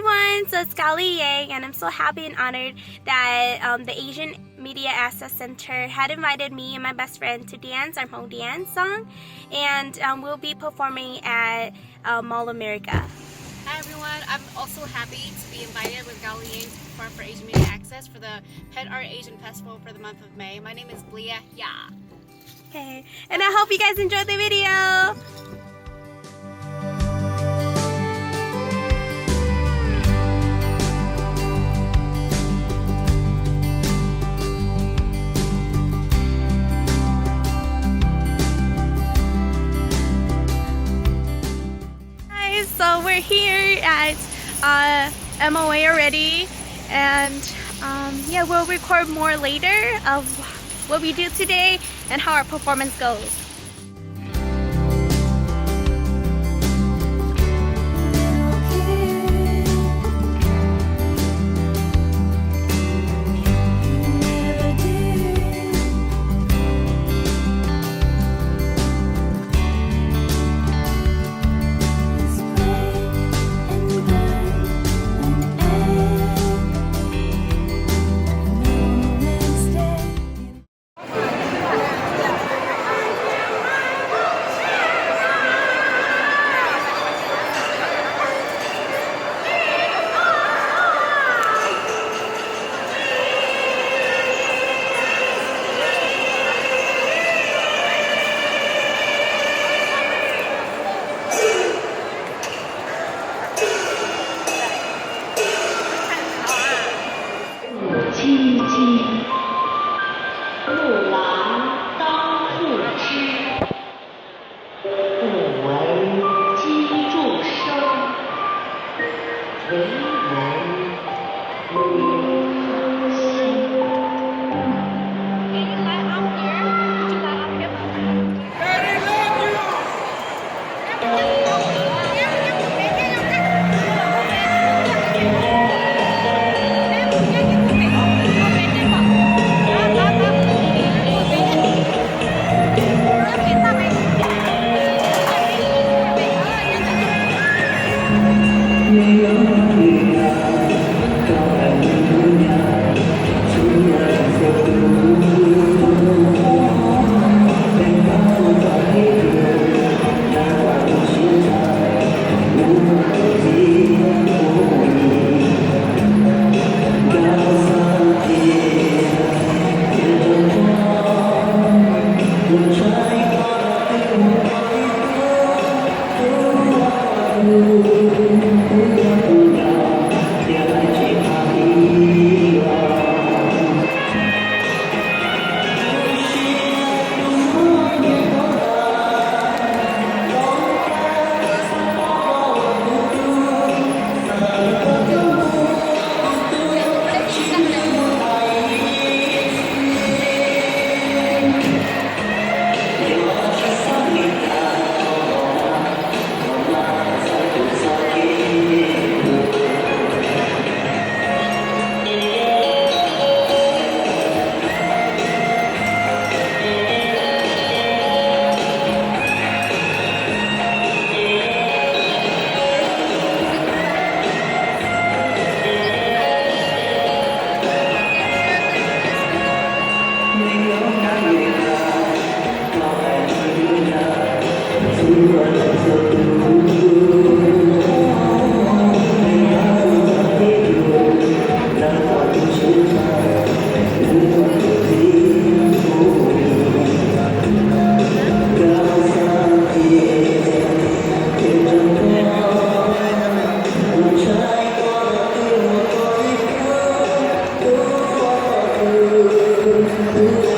everyone, so it's Gali Yang, and I'm so happy and honored that the Asian Media Access Center had invited me and my best friend to dance our Hmong dance song, and we'll be performing at Mall America. Hi everyone, I'm also happy to be invited with Gali Yang to perform for Asian Media Access for the Pet Art Asian Festival for the month of May. My name is Blia Ya. Okay, and I hope you guys enjoyed the video. So we're here at MOA already, and yeah, we'll record more later of what we do today and how our performance goes. Ooh.